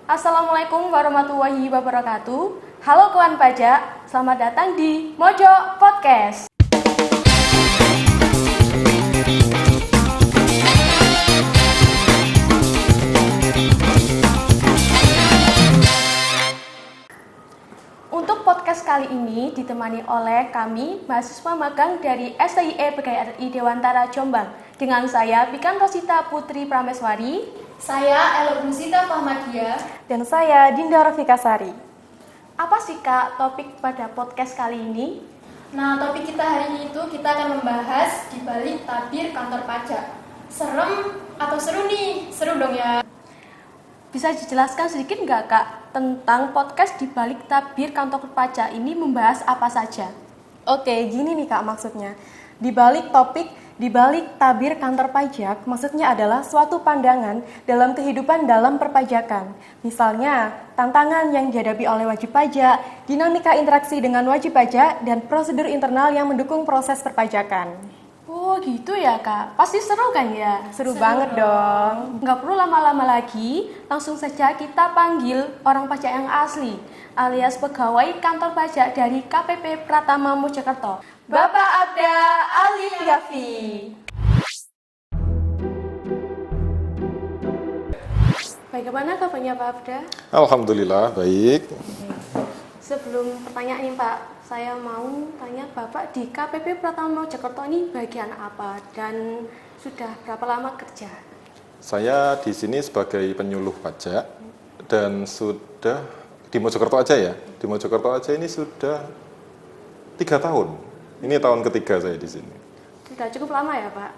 Assalamualaikum warahmatullahi wabarakatuh. Halo kawan pajak, selamat datang di Mojo Podcast. Untuk podcast kali ini ditemani oleh kami, mahasiswa magang dari STIE PGRI Dewantara Jombang. Dengan saya, Pikan Rosita Putri Prameswari. Saya Elo Musita Fahmadia. Dan saya Dinda Rafikasari. Apa sih Kak topik pada podcast kali ini? Nah, topik kita hari ini kita akan membahas di balik tabir kantor pajak. Serem atau seru nih? Seru dong ya. Bisa dijelaskan sedikit nggak Kak tentang podcast di balik tabir kantor pajak ini membahas apa saja? Oke, gini nih Kak maksudnya. Di balik tabir kantor pajak, maksudnya adalah suatu pandangan dalam kehidupan dalam perpajakan. Misalnya, tantangan yang dihadapi oleh wajib pajak, dinamika interaksi dengan wajib pajak, dan prosedur internal yang mendukung proses perpajakan. Oh gitu ya Kak, pasti seru kan ya? Seru banget dong. Nggak perlu lama-lama lagi, langsung saja kita panggil orang pajak yang asli, alias pegawai kantor pajak dari KPP Pratama Mojokerto, Bapak Abda Alif Yafi. Bagaimana kabarnya Pak Abda? Alhamdulillah, baik. Sebelum pertanyaan nih Pak, saya mau tanya Bapak di KPP Pratama Mojokerto ini bagian apa dan sudah berapa lama kerja? Saya di sini sebagai penyuluh pajak dan sudah di Mojokerto aja ya. Di Mojokerto aja ini sudah 3 tahun. Ini tahun ketiga saya di sini. Sudah cukup lama ya Pak?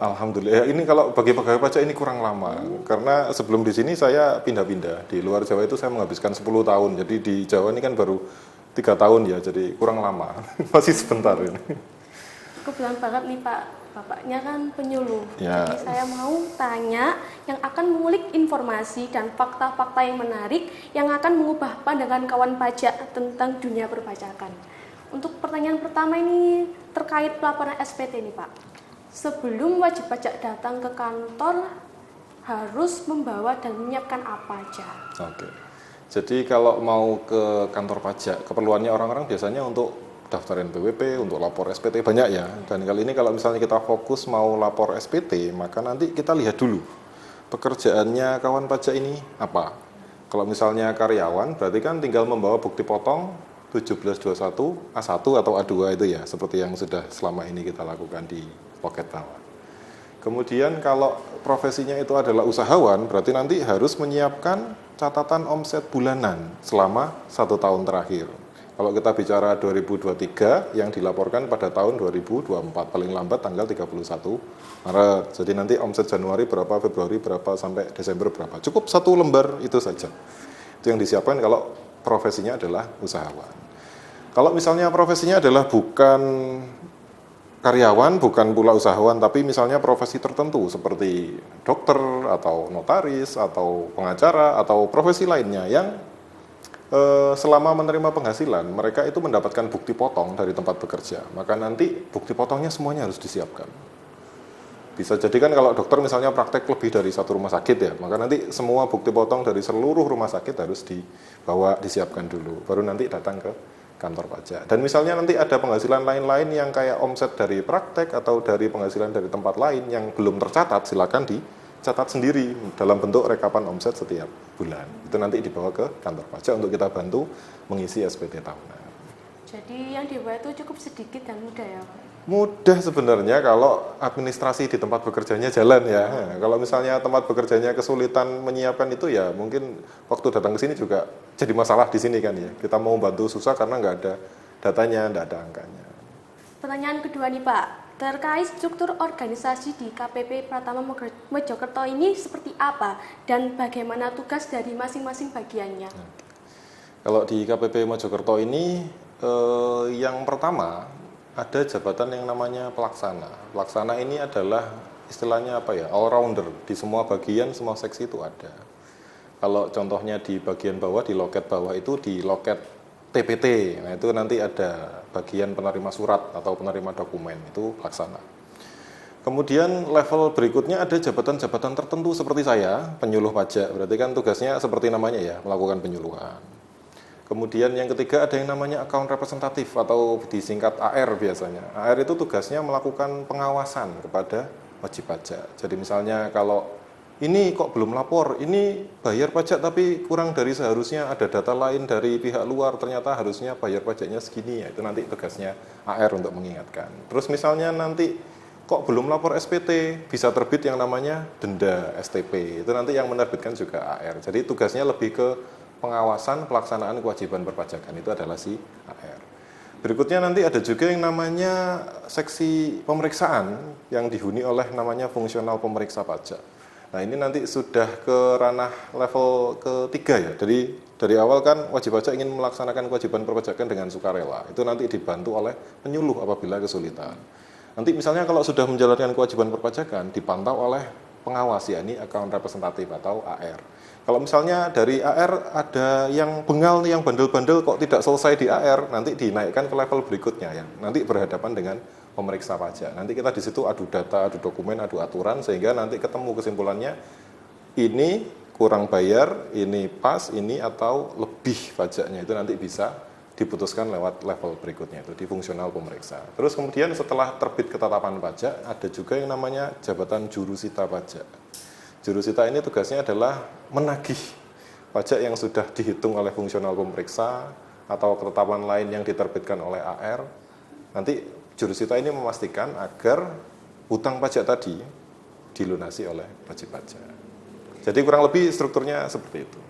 Alhamdulillah. Ini kalau bagi pegawai pajak ini kurang lama. Karena sebelum di sini saya pindah-pindah. Di luar Jawa itu saya menghabiskan 10 tahun. Jadi di Jawa ini kan baru 3 tahun ya, jadi kurang lama. Masih sebentar ini. Kebetulan banget nih Pak, Bapaknya kan penyuluh. Ya. Jadi saya mau tanya yang akan mengulik informasi dan fakta-fakta yang menarik yang akan mengubah pandangan kawan pajak tentang dunia perpajakan. Untuk pertanyaan pertama ini terkait pelaporan SPT nih Pak. Sebelum wajib pajak datang ke kantor harus membawa dan menyiapkan apa aja? Oke. Jadi kalau mau ke kantor pajak, keperluannya orang-orang biasanya untuk daftar NPWP, untuk lapor SPT banyak ya. Dan kali ini kalau misalnya kita fokus mau lapor SPT, maka nanti kita lihat dulu pekerjaannya kawan pajak ini apa. Kalau misalnya karyawan, berarti kan tinggal membawa bukti potong 1721 A1 atau A2 itu ya, seperti yang sudah selama ini kita lakukan di loket bawah. Kemudian kalau profesinya itu adalah usahawan, berarti nanti harus menyiapkan catatan omset bulanan selama 1 tahun terakhir. Kalau kita bicara 2023 yang dilaporkan pada tahun 2024, paling lambat tanggal 31 Maret. Jadi nanti omset Januari berapa, Februari berapa, sampai Desember berapa. Cukup 1 lembar itu saja. Itu yang disiapkan kalau profesinya adalah usahawan. Kalau misalnya profesinya adalah bukan karyawan, bukan pula usahawan, tapi misalnya profesi tertentu seperti dokter atau notaris atau pengacara atau profesi lainnya yang selama menerima penghasilan mereka itu mendapatkan bukti potong dari tempat bekerja, maka nanti bukti potongnya semuanya harus disiapkan. Bisa jadi kan kalau dokter misalnya praktek lebih dari 1 rumah sakit ya, maka nanti semua bukti potong dari seluruh rumah sakit harus dibawa, disiapkan dulu, baru nanti datang ke kantor pajak. Dan misalnya nanti ada penghasilan lain-lain yang kayak omset dari praktek atau dari penghasilan dari tempat lain yang belum tercatat, silakan dicatat sendiri dalam bentuk rekapan omset setiap bulan. Itu nanti dibawa ke kantor pajak untuk kita bantu mengisi SPT tahunan. Jadi yang dibawa itu cukup sedikit dan mudah ya Pak? Mudah sebenarnya kalau administrasi di tempat bekerjanya jalan ya. Kalau misalnya tempat bekerjanya kesulitan menyiapkan itu ya mungkin waktu datang ke sini juga jadi masalah di sini kan ya. Kita mau bantu susah karena nggak ada datanya, nggak ada angkanya. Pertanyaan kedua nih Pak, terkait struktur organisasi di KPP Pratama Mojokerto ini seperti apa dan bagaimana tugas dari masing-masing bagiannya? Kalau di KPP Mojokerto ini yang pertama ada jabatan yang namanya pelaksana. Pelaksana ini adalah istilahnya apa ya, all rounder, di semua bagian, semua seksi itu ada. Kalau contohnya di bagian bawah, di loket bawah itu di loket TPT, nah itu nanti ada bagian penerima surat atau penerima dokumen, itu pelaksana. Kemudian level berikutnya ada jabatan-jabatan tertentu seperti saya, penyuluh pajak. Berarti kan tugasnya seperti namanya ya, melakukan penyuluhan. Kemudian yang ketiga ada yang namanya account representatif atau disingkat AR biasanya. AR itu tugasnya melakukan pengawasan kepada wajib pajak. Jadi misalnya kalau ini kok belum lapor, ini bayar pajak tapi kurang dari seharusnya, ada data lain dari pihak luar, ternyata harusnya bayar pajaknya segini, ya itu nanti tugasnya AR untuk mengingatkan. Terus misalnya nanti kok belum lapor SPT, bisa terbit yang namanya denda STP, itu nanti yang menerbitkan juga AR. Jadi tugasnya lebih ke pengawasan pelaksanaan kewajiban perpajakan, itu adalah si AR. Berikutnya nanti ada juga yang namanya seksi pemeriksaan yang dihuni oleh namanya fungsional pemeriksa pajak. Nah ini nanti sudah ke ranah level ketiga ya. Jadi dari awal kan wajib pajak ingin melaksanakan kewajiban perpajakan dengan sukarela. Itu nanti dibantu oleh penyuluh apabila kesulitan. Nanti misalnya kalau sudah menjalankan kewajiban perpajakan dipantau oleh pengawas, ya ini account representatif atau AR. Kalau misalnya dari AR ada yang bengal nih, yang bandel-bandel kok tidak selesai di AR, nanti dinaikkan ke level berikutnya ya. Nanti berhadapan dengan pemeriksa pajak. Nanti kita di situ adu data, adu dokumen, adu aturan sehingga nanti ketemu kesimpulannya ini kurang bayar, ini pas, ini atau lebih pajaknya. Itu nanti bisa diputuskan lewat level berikutnya itu di fungsional pemeriksa. Terus kemudian setelah terbit ketetapan pajak ada juga yang namanya jabatan jurusita pajak. Jurusita ini tugasnya adalah menagih pajak yang sudah dihitung oleh fungsional pemeriksa atau ketetapan lain yang diterbitkan oleh AR. Nanti jurusita ini memastikan agar hutang pajak tadi dilunasi oleh wajib pajak. Jadi kurang lebih strukturnya seperti itu.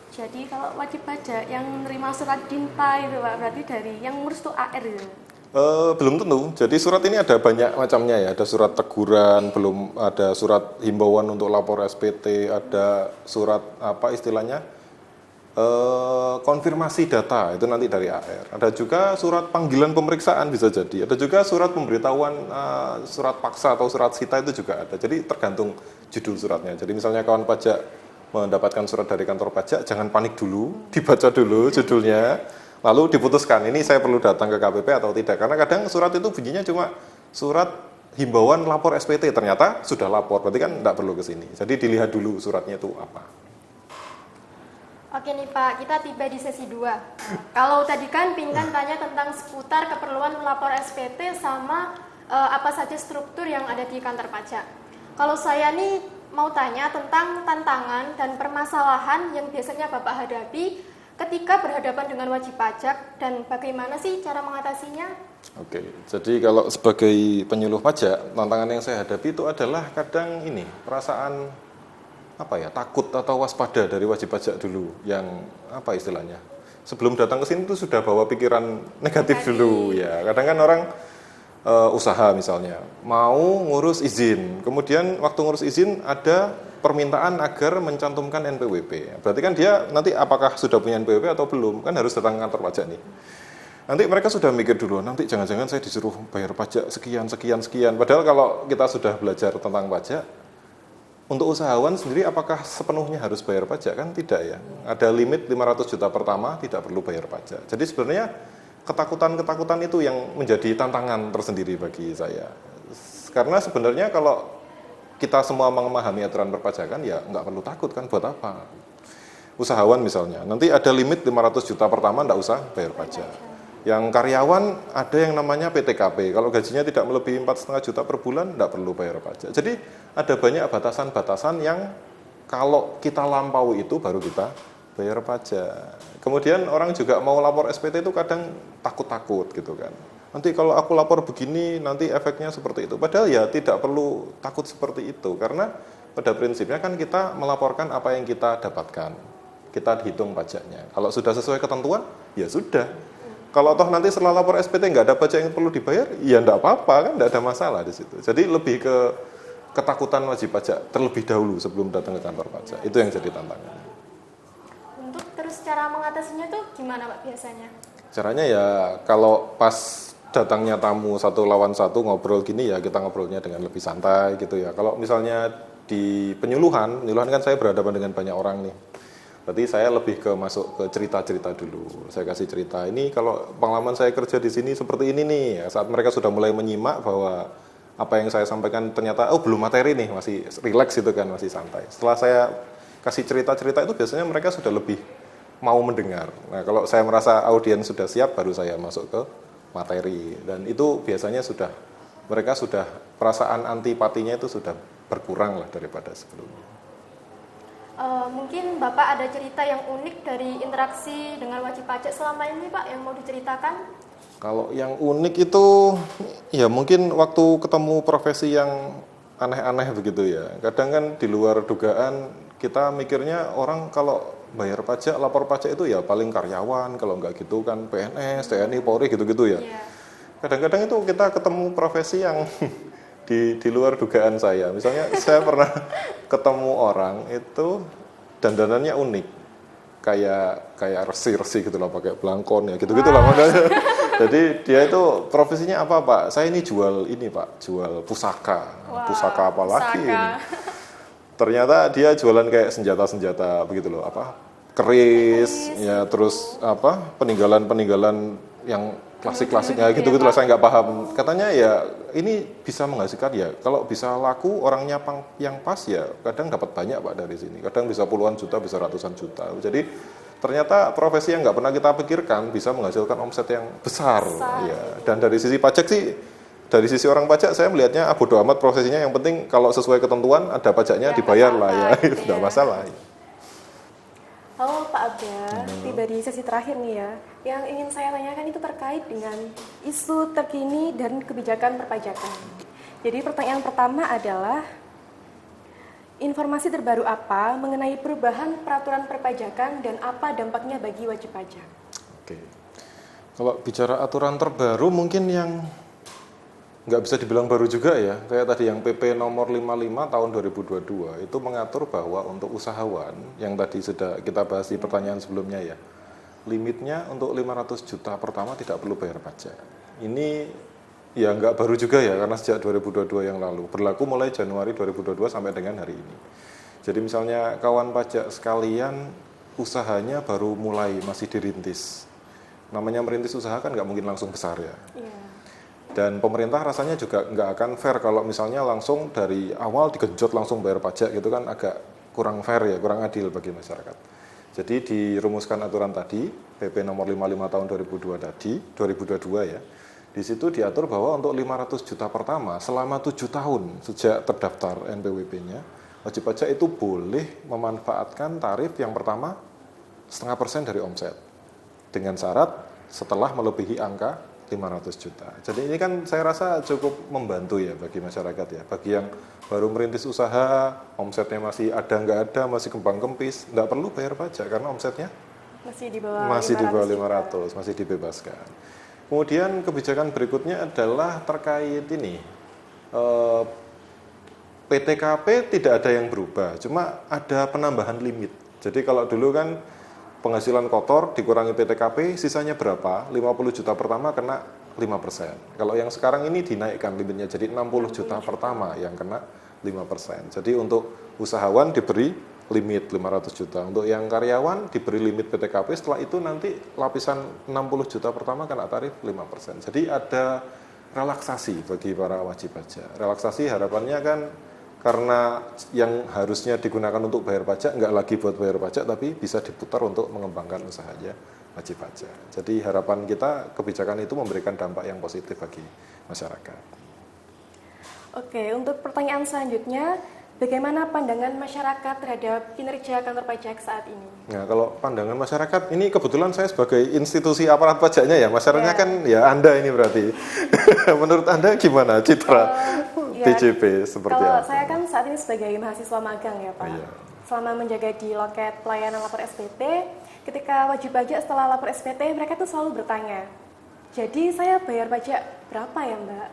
Jadi kalau wajib pajak yang menerima surat DINPA itu Pak, berarti dari yang ngurus itu AR itu? Belum tentu. Jadi surat ini ada banyak macamnya ya. Ada surat teguran, belum ada surat himbauan untuk lapor SPT, ada surat apa istilahnya konfirmasi data, itu nanti dari AR. Ada juga surat panggilan pemeriksaan bisa jadi. Ada juga surat pemberitahuan surat paksa atau surat sita itu juga ada. Jadi tergantung judul suratnya. Jadi misalnya kawan pajak mendapatkan surat dari kantor pajak, jangan panik dulu, dibaca dulu judulnya, lalu diputuskan ini saya perlu datang ke KPP atau tidak. Karena kadang surat itu bunyinya cuma surat himbauan lapor SPT, ternyata sudah lapor, berarti kan tidak perlu ke sini. Jadi dilihat dulu suratnya itu apa. Oke nih Pak, kita tiba di sesi 2. Kalau tadi kan Pinkan tanya tentang seputar keperluan melapor SPT sama apa saja struktur yang ada di kantor pajak. Kalau saya nih mau tanya tentang tantangan dan permasalahan yang biasanya Bapak hadapi ketika berhadapan dengan wajib pajak dan bagaimana sih cara mengatasinya? Oke, jadi kalau sebagai penyuluh pajak, tantangan yang saya hadapi itu adalah kadang ini, perasaan takut atau waspada dari wajib pajak dulu, yang apa istilahnya? Sebelum datang ke sini itu sudah bawa pikiran negatif dulu ya. Kadang kan orang usaha misalnya mau ngurus izin, kemudian waktu ngurus izin ada permintaan agar mencantumkan NPWP. Berarti kan dia nanti apakah sudah punya NPWP atau belum, kan harus datang ke kantor pajak nih. Nanti mereka sudah mikir dulu, nanti jangan-jangan saya disuruh bayar pajak sekian. Padahal kalau kita sudah belajar tentang pajak, untuk usahawan sendiri apakah sepenuhnya harus bayar pajak? Kan tidak ya. Ada limit 500 juta pertama tidak perlu bayar pajak. Jadi sebenarnya ketakutan itu yang menjadi tantangan tersendiri bagi saya. Karena sebenarnya kalau kita semua memahami aturan perpajakan ya nggak perlu takut kan, buat apa? Usahawan misalnya, nanti ada limit 500 juta pertama nggak usah bayar pajak. Yang karyawan ada yang namanya PTKP, kalau gajinya tidak melebihi 4,5 juta per bulan nggak perlu bayar pajak. Jadi ada banyak batasan-batasan yang kalau kita lampaui itu baru kita bayar pajak. Kemudian orang juga mau lapor SPT itu kadang takut-takut gitu kan. Nanti kalau aku lapor begini, nanti efeknya seperti itu. Padahal ya tidak perlu takut seperti itu. Karena pada prinsipnya kan kita melaporkan apa yang kita dapatkan. Kita hitung pajaknya. Kalau sudah sesuai ketentuan, ya sudah. Kalau toh nanti setelah lapor SPT nggak ada pajak yang perlu dibayar, ya nggak apa-apa kan, nggak ada masalah di situ. Jadi lebih ke ketakutan wajib pajak terlebih dahulu sebelum datang ke kantor pajak. Itu yang jadi tantangan. Terus cara mengatasinya tuh gimana Pak biasanya? Caranya ya kalau pas datangnya tamu satu lawan satu ngobrol gini ya kita ngobrolnya dengan lebih santai gitu ya. Kalau misalnya di penyuluhan kan saya berhadapan dengan banyak orang nih. Berarti saya lebih ke masuk ke cerita-cerita dulu. Saya kasih cerita ini kalau pengalaman saya kerja di sini seperti ini nih. Saat mereka sudah mulai menyimak bahwa apa yang saya sampaikan ternyata belum materi nih, masih rileks gitu kan, masih santai. Setelah saya kasih cerita-cerita itu biasanya mereka sudah lebih mau mendengar. Nah, kalau saya merasa audiens sudah siap, baru saya masuk ke materi. Dan itu biasanya mereka sudah perasaan antipatinya itu sudah berkurang lah daripada sebelumnya. Mungkin Bapak ada cerita yang unik dari interaksi dengan wajib pajak selama ini Pak yang mau diceritakan? Kalau yang unik itu ya mungkin waktu ketemu profesi yang aneh-aneh begitu ya. Kadang kan di luar dugaan kita mikirnya orang kalau bayar pajak, lapor pajak itu ya paling karyawan, kalau nggak gitu kan PNS, TNI, Polri gitu-gitu ya. Kadang-kadang itu kita ketemu profesi yang di luar dugaan saya. Misalnya saya pernah ketemu orang itu dandanannya unik, kayak resi gitu lah, pakai belangkon ya, gitu-gitu lah makanya. Jadi dia itu profesinya apa Pak? Saya ini jual ini Pak, jual pusaka. Pusaka apa lagi ini? Ternyata dia jualan kayak senjata-senjata begitu loh, keris ya, terus peninggalan yang klasik-klasiknya gitu-gitu lah, saya nggak paham. Katanya ya ini bisa menghasilkan ya, kalau bisa laku orangnya yang pas ya kadang dapat banyak Pak dari sini, kadang bisa puluhan juta, bisa ratusan juta. Jadi ternyata profesi yang nggak pernah kita pikirkan bisa menghasilkan omset yang besar. Ya. Dan dari sisi pajak sih, dari sisi orang pajak saya melihatnya bodo amat profesinya, yang penting kalau sesuai ketentuan ada pajaknya dibayar lah ya, itu nggak masalah. Halo Pak Abda, tiba di sesi terakhir nih ya. Yang ingin saya tanyakan itu terkait dengan isu terkini dan kebijakan perpajakan. Jadi pertanyaan pertama adalah, informasi terbaru apa mengenai perubahan peraturan perpajakan dan apa dampaknya bagi wajib pajak? Oke. Kalau bicara aturan terbaru mungkin yang nggak bisa dibilang baru juga ya, kayak tadi yang PP nomor 55 tahun 2022 itu mengatur bahwa untuk usahawan yang tadi sudah kita bahas di pertanyaan sebelumnya ya, limitnya untuk 500 juta pertama tidak perlu bayar pajak. Ini ya nggak baru juga ya, karena sejak 2022 yang lalu, berlaku mulai Januari 2022 sampai dengan hari ini. Jadi misalnya kawan pajak sekalian usahanya baru mulai, masih dirintis. Namanya merintis usaha kan nggak mungkin langsung besar ya. Dan pemerintah rasanya juga nggak akan fair kalau misalnya langsung dari awal digenjot langsung bayar pajak gitu kan, agak kurang fair ya, kurang adil bagi masyarakat. Jadi dirumuskan aturan tadi, PP nomor 55 tahun 2022 ya. Di situ diatur bahwa untuk 500 juta pertama selama 7 tahun sejak terdaftar NPWP-nya, wajib pajak itu boleh memanfaatkan tarif yang pertama 0,5% dari omset. Dengan syarat setelah melebihi angka 500 juta. Jadi ini kan saya rasa cukup membantu ya bagi masyarakat ya. Bagi yang baru merintis usaha, omsetnya masih ada nggak ada, masih kembang kempis, nggak perlu bayar pajak karena omsetnya masih di bawah 500, masih dibebaskan. Kemudian kebijakan berikutnya adalah terkait ini, PTKP tidak ada yang berubah, cuma ada penambahan limit. Jadi kalau dulu kan penghasilan kotor dikurangi PTKP, sisanya berapa? 50 juta pertama kena 5%. Kalau yang sekarang ini dinaikkan limitnya jadi 60 juta pertama yang kena 5%. Jadi untuk usahawan diberi limit 500 juta. Untuk yang karyawan diberi limit PTKP, setelah itu nanti lapisan 60 juta pertama kena tarif 5%. Jadi ada relaksasi bagi para wajib pajak. Relaksasi harapannya kan karena yang harusnya digunakan untuk bayar pajak nggak lagi buat bayar pajak, tapi bisa diputar untuk mengembangkan usahanya wajib pajak. Jadi harapan kita kebijakan itu memberikan dampak yang positif bagi masyarakat. Oke, untuk pertanyaan selanjutnya, bagaimana pandangan masyarakat terhadap kinerja kantor pajak saat ini? Nah, kalau pandangan masyarakat, ini kebetulan saya sebagai institusi aparat pajaknya ya, masyarakatnya kan ya Anda ini berarti. Menurut Anda gimana citra TJP seperti kalau apa? saya kan saat ini sebagai mahasiswa magang ya Pak. Selama menjaga di loket pelayanan lapor SPT, ketika wajib pajak setelah lapor SPT, mereka tuh selalu bertanya, jadi saya bayar pajak berapa ya Mbak?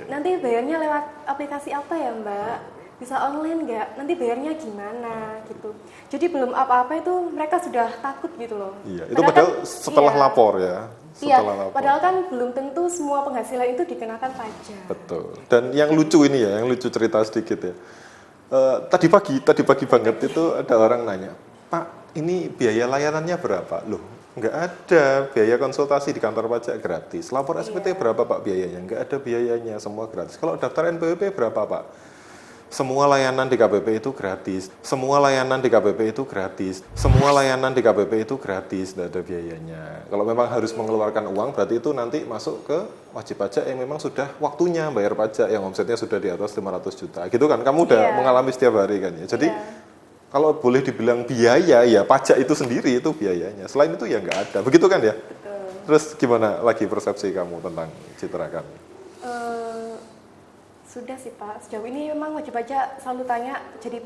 Nanti bayarnya lewat aplikasi apa ya Mbak? Bisa online nggak? Nanti bayarnya gimana gitu. Jadi belum apa-apa itu mereka sudah takut gitu loh. Iya, itu padahal setelah lapor ya. Lapor. Padahal kan belum tentu semua penghasilan itu dikenakan pajak. Betul. Dan yang lucu ini ya, yang lucu cerita sedikit ya. Tadi pagi banget itu ada orang nanya, Pak, ini biaya layanannya berapa? Loh, Nggak ada biaya konsultasi di kantor pajak gratis. Lapor SPT berapa Pak biayanya? Nggak ada biayanya, semua gratis. Kalau daftar NPWP berapa Pak? Semua layanan di KPP itu gratis. Semua layanan di KPP itu gratis. Semua layanan di KPP itu gratis, nggak ada biayanya. Kalau memang harus mengeluarkan uang, berarti itu nanti masuk ke wajib pajak yang memang sudah waktunya bayar pajak, yang omsetnya sudah di atas 500 juta. Gitu kan? Kamu udah mengalami setiap hari kan ya. Jadi kalau boleh dibilang biaya, ya pajak itu sendiri itu biayanya. Selain itu ya nggak ada. Begitu kan ya? Betul. Terus gimana lagi persepsi kamu tentang citra kami? Sudah sih Pak, sejauh ini memang wajib pajak selalu tanya jadi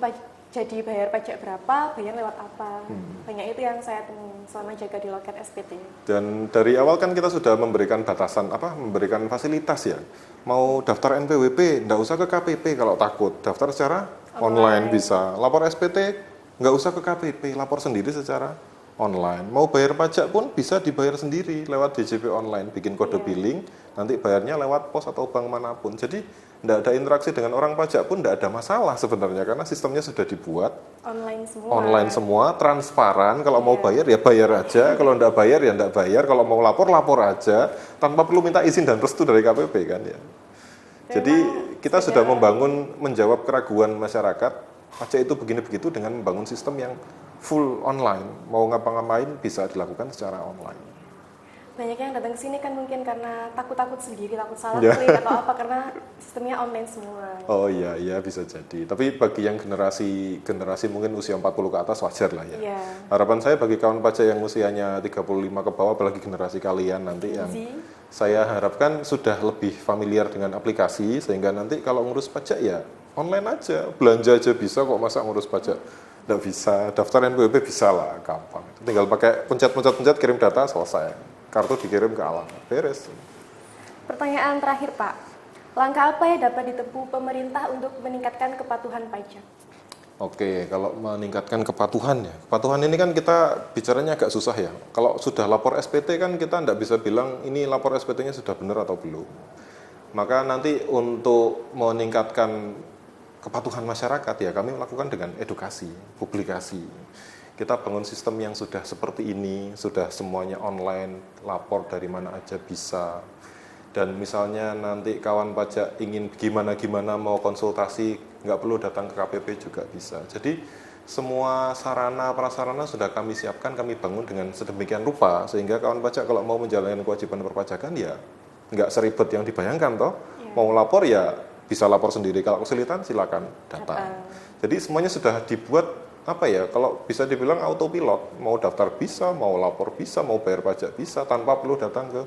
bayar pajak berapa, bayar lewat apa. Banyak itu yang saya temui selama jaga di loket SPT. Dan dari awal kan kita sudah memberikan batasan, memberikan fasilitas ya. Mau daftar NPWP, nggak usah ke KPP kalau takut. Daftar secara online bisa. Lapor SPT, nggak usah ke KPP, lapor sendiri secara online. Mau bayar pajak pun bisa dibayar sendiri lewat DJP online, bikin kode billing, nanti bayarnya lewat pos atau bank manapun. Jadi tidak ada interaksi dengan orang pajak pun tidak ada masalah sebenarnya, karena sistemnya sudah dibuat online semua, transparan. Kalau mau bayar ya bayar aja, kalau tidak bayar ya tidak bayar, kalau mau lapor aja tanpa perlu minta izin dan restu dari KPP kan ya. Jadi kita sudah menjawab keraguan masyarakat pajak itu begini begitu dengan membangun sistem yang full online. Mau ngapa-ngapain bisa dilakukan secara online. Banyak yang datang ke sini kan mungkin karena takut sendiri, takut salah klik atau apa, karena sistemnya online semua. Oh iya bisa jadi. Tapi bagi yang generasi mungkin usia 40 ke atas wajar lah ya. Harapan saya bagi kawan pajak yang usianya 35 ke bawah, apalagi generasi kalian nanti yang saya harapkan sudah lebih familiar dengan aplikasi, sehingga nanti kalau ngurus pajak ya online aja, belanja aja bisa kok, masa ngurus pajak nggak bisa. Daftar NPWP bisa lah, gampang. Tinggal pakai pencet kirim data, selesai. Kartu dikirim ke alamat, beres. Pertanyaan terakhir Pak, langkah apa yang dapat ditempuh pemerintah untuk meningkatkan kepatuhan pajak? Oke, kalau meningkatkan kepatuhan ya, kepatuhan ini kan kita bicaranya agak susah ya. Kalau sudah lapor SPT kan kita nggak bisa bilang ini lapor SPT-nya sudah benar atau belum. Maka nanti untuk meningkatkan kepatuhan masyarakat ya kami lakukan dengan edukasi, publikasi. Kita bangun sistem yang sudah seperti ini, sudah semuanya online, lapor dari mana aja bisa. Dan misalnya nanti kawan pajak ingin gimana mau konsultasi, nggak perlu datang ke KPP juga bisa. Jadi semua sarana prasarana sudah kami siapkan, kami bangun dengan sedemikian rupa, sehingga kawan pajak kalau mau menjalankan kewajiban perpajakan ya nggak seribet yang dibayangkan toh. Mau lapor ya bisa lapor sendiri, kalau kesulitan silakan datang. Jadi semuanya sudah dibuat kalau bisa dibilang autopilot, mau daftar bisa, mau lapor bisa, mau bayar pajak bisa, tanpa perlu datang ke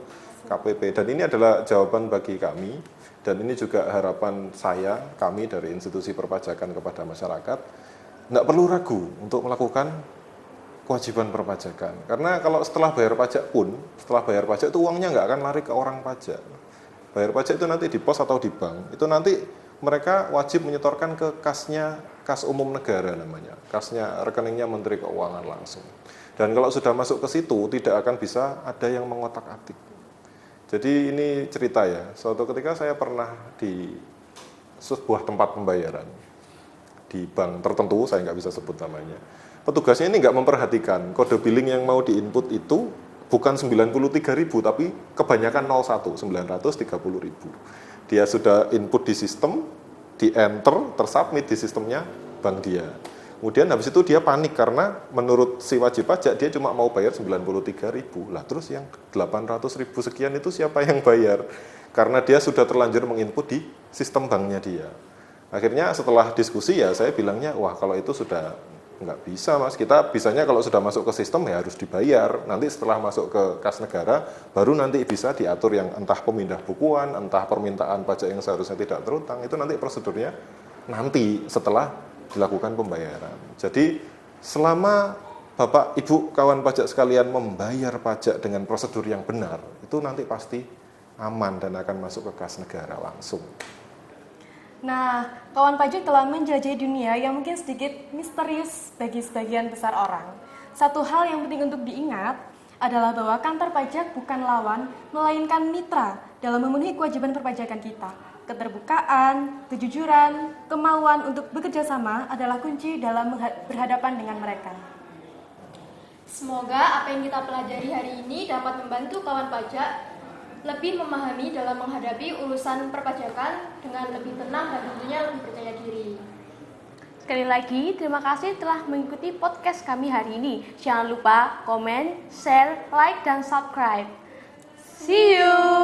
KPP. Dan ini adalah jawaban bagi kami, dan ini juga harapan kami dari institusi perpajakan kepada masyarakat, tidak perlu ragu untuk melakukan kewajiban perpajakan. Karena kalau setelah bayar pajak itu uangnya nggak akan lari ke orang pajak. Bayar pajak itu nanti di pos atau di bank, itu nanti mereka wajib menyetorkan ke kas umum negara namanya, kasnya rekeningnya Menteri Keuangan langsung. Dan kalau sudah masuk ke situ tidak akan bisa ada yang mengotak-atik. Jadi ini cerita ya, suatu ketika saya pernah di sebuah tempat pembayaran di bank tertentu, saya nggak bisa sebut namanya. Petugasnya ini nggak memperhatikan kode billing yang mau diinput itu bukan 93.000 tapi kebanyakan 01, 930.000. Dia sudah input di sistem, di enter, tersubmit di sistemnya bank dia. Kemudian habis itu dia panik karena menurut si wajib pajak dia cuma mau bayar 93.000. Lah terus yang 800.000 sekian itu siapa yang bayar? Karena dia sudah terlanjur menginput di sistem banknya dia. Akhirnya setelah diskusi ya saya bilangnya, wah kalau itu sudah nggak bisa mas, kita bisanya kalau sudah masuk ke sistem ya harus dibayar, nanti setelah masuk ke kas negara baru nanti bisa diatur yang entah pemindah bukuan, entah permintaan pajak yang seharusnya tidak terutang, itu nanti prosedurnya nanti setelah dilakukan pembayaran. Jadi selama Bapak Ibu kawan pajak sekalian membayar pajak dengan prosedur yang benar, itu nanti pasti aman dan akan masuk ke kas negara langsung. Nah, kawan pajak telah menjelajahi dunia yang mungkin sedikit misterius bagi sebagian besar orang. Satu hal yang penting untuk diingat adalah bahwa kantor pajak bukan lawan, melainkan mitra dalam memenuhi kewajiban perpajakan kita. Keterbukaan, kejujuran, kemauan untuk bekerja sama adalah kunci dalam berhadapan dengan mereka. Semoga apa yang kita pelajari hari ini dapat membantu kawan pajak lebih memahami dalam menghadapi urusan perpajakan dengan lebih tenang dan tentunya lebih percaya diri. Sekali lagi, terima kasih telah mengikuti podcast kami hari ini. Jangan lupa komen, share, like, dan subscribe. See you!